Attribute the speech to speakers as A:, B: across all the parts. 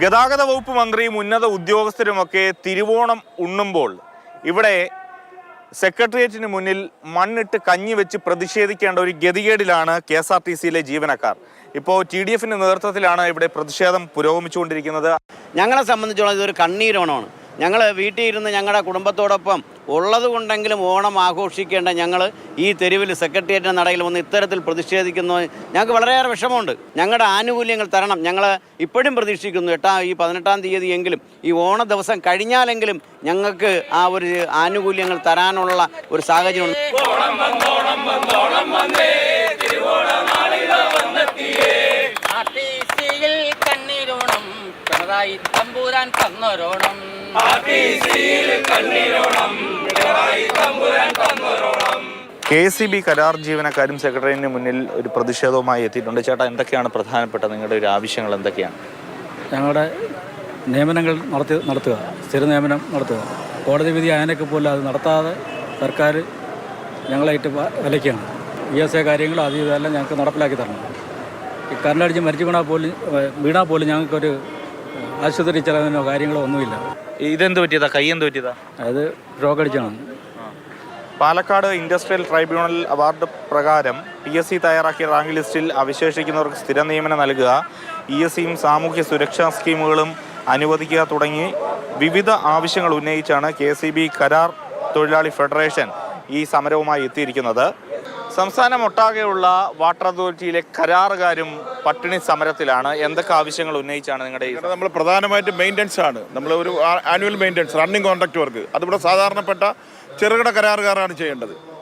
A: ഗതാഗത വകുപ്പ് മന്ത്രിയും ഉന്നത ഉദ്യോഗസ്ഥരുമൊക്കെ തിരുവോണം ഉണ്ണുമ്പോൾ ഇവിടെ സെക്രട്ടേറിയറ്റിന് മുന്നിൽ മണ്ണിട്ട് കഞ്ഞി വെച്ച് പ്രതിഷേധിക്കേണ്ട ഒരു ഗതികേടിലാണ് KSRTCയിലെ ജീവനക്കാർ. ഇപ്പോൾ TDFിൻ്റെ നേതൃത്വത്തിലാണ് ഇവിടെ പ്രതിഷേധം പുരോഗമിച്ചുകൊണ്ടിരിക്കുന്നത്.
B: ഞങ്ങളെ സംബന്ധിച്ചോളം ഇതൊരു കണ്ണീരോണമാണ്. ഞങ്ങൾ വീട്ടിൽ ഇരുന്ന് ഞങ്ങളുടെ കുടുംബത്തോടൊപ്പം ഉള്ളതുകൊണ്ടെങ്കിലും ഓണം ആഘോഷിക്കേണ്ട ഞങ്ങൾ ഈ തെരുവിൽ സെക്രട്ടേറിയറ്റിൻ്റെ നടയിൽ വന്ന് ഇത്തരത്തിൽ പ്രതിഷേധിക്കുന്നു. ഞങ്ങൾക്ക് വളരെയേറെ വിഷമമുണ്ട്. ഞങ്ങളുടെ ആനുകൂല്യങ്ങൾ തരണം. ഞങ്ങൾ ഇപ്പോഴും പ്രതീക്ഷിക്കുന്നു ഈ 18-ാം തീയതി എങ്കിലും ഈ ഓണ ദിവസം കഴിഞ്ഞാലെങ്കിലും ഞങ്ങൾക്ക് ആ ഒരു ആനുകൂല്യങ്ങൾ തരാനുള്ള ഒരു സാഹചര്യം.
C: തമ്പുരാൻ തന്നോരോണം
A: KSEB കരാർ ജീവനക്കാരും സെക്രട്ടേറിയറ്റിന് മുന്നിൽ ഒരു പ്രതിഷേധവുമായി എത്തിയിട്ടുണ്ട്. ചേട്ടാ, എന്തൊക്കെയാണ് പ്രധാനപ്പെട്ട നിങ്ങളുടെ ഒരു ആവശ്യങ്ങൾ എന്തൊക്കെയാണ്?
D: ഞങ്ങളുടെ നിയമനങ്ങൾ നടത്തുക, സ്ഥിര നിയമനം നടത്തുക. കോടതി വിധി ആയനൊക്കെ പോലും അത് നടത്താതെ സർക്കാർ ഞങ്ങളായിട്ട് വിലയ്ക്കാണ്. ESA കാര്യങ്ങൾ അത് ഇതെല്ലാം ഞങ്ങൾക്ക് നടപ്പിലാക്കി തരണം. ഈ കരണ്ടടിച്ച് മരിച്ചു വീണാൽ പോലും ഞങ്ങൾക്കൊരു ആശുപത്രി ചെലവിനോ കാര്യങ്ങളോ ഒന്നുമില്ല.
A: ഇതെന്ത് പറ്റിയതാ? കൈ എന്ത് പറ്റിയതാ?
D: അത് രോഗടിച്ചാണ്.
A: പാലക്കാട് ഇൻഡസ്ട്രിയൽ ട്രൈബ്യൂണൽ അവാർഡ് പ്രകാരം PSC തയ്യാറാക്കിയ റാങ്ക് ലിസ്റ്റിൽ അവശേഷിക്കുന്നവർക്ക് സ്ഥിര നിയമനം നൽകുക, ESCയും സാമൂഹ്യ സുരക്ഷാ സ്കീമുകളും അനുവദിക്കുക തുടങ്ങി വിവിധ ആവശ്യങ്ങൾ ഉന്നയിച്ചാണ് KSEB കരാർ തൊഴിലാളി ഫെഡറേഷൻ ഈ സമരവുമായി എത്തിയിരിക്കുന്നത്. സംസ്ഥാനമൊട്ടാകെയുള്ള വാട്ടർ അതോറിറ്റിയിലെ കരാറുകാരും പട്ടിണി സമരത്തിലാണ്. എന്തൊക്കെ ആവശ്യങ്ങൾ ഉന്നയിച്ചാണ് നിങ്ങളുടെ?
E: നമ്മൾ പ്രധാനമായിട്ട് മെയിൻ്റനൻസ് ആണ്. നമ്മൾ ഒരു annual maintenance, running contract work അതിവിടെ സാധാരണപ്പെട്ട ചെറുകിട കരാറുകാരാണ്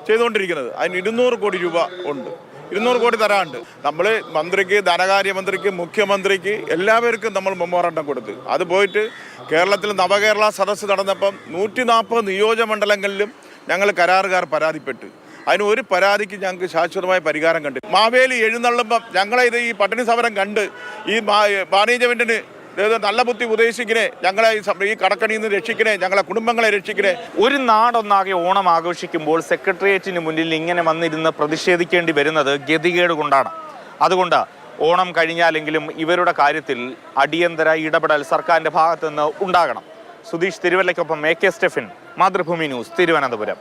E: ചെയ്തുകൊണ്ടിരിക്കുന്നത്. അതിന് 200 കോടി രൂപ ഉണ്ട്. 200 കോടി തരാനുണ്ട്. നമ്മൾ മന്ത്രിക്ക്, ധനകാര്യമന്ത്രിക്ക്, മുഖ്യമന്ത്രിക്ക് എല്ലാവർക്കും നമ്മൾ മെമ്മോറാണ്ടം കൊടുത്ത് അത് പോയിട്ട് കേരളത്തിൽ നവകേരള സദസ്സ് നടന്നപ്പം 140 നിയോജകമണ്ഡലങ്ങളിലും ഞങ്ങൾ കരാറുകാർ പരാതിപ്പെട്ടു. അതിന് ഒരു പരാതിക്ക് ഞങ്ങൾക്ക് ശാശ്വതമായ പരിഹാരം കണ്ടു. മാവേലി എഴുന്നള്ളുമ്പം ഞങ്ങളെ ഈ പട്ടിണി സമരം കണ്ട് ഈ മാനേജ്മെന്റിന് നല്ല ബുദ്ധി ഉപദേശിക്കണേ, ഞങ്ങളെ ഈ കടക്കണിയിൽ നിന്ന് രക്ഷിക്കണേ, ഞങ്ങളെ കുടുംബങ്ങളെ രക്ഷിക്കണേ.
A: ഒരു നാടൊന്നാകെ ഓണം ആഘോഷിക്കുമ്പോൾ സെക്രട്ടേറിയറ്റിന് മുന്നിൽ ഇങ്ങനെ വന്നിരുന്ന് പ്രതിഷേധിക്കേണ്ടി വരുന്നത് ഗതികേട് കൊണ്ടാണ്. അതുകൊണ്ട് ഓണം കഴിഞ്ഞാലെങ്കിലും ഇവരുടെ കാര്യത്തിൽ അടിയന്തര ഇടപെടൽ സർക്കാരിൻ്റെ ഭാഗത്തുനിന്ന് ഉണ്ടാകണം. സുധീഷ് തിരുവല്ലയ്ക്കൊപ്പം AK സ്റ്റെഫിൻ, മാതൃഭൂമി ന്യൂസ്, തിരുവനന്തപുരം.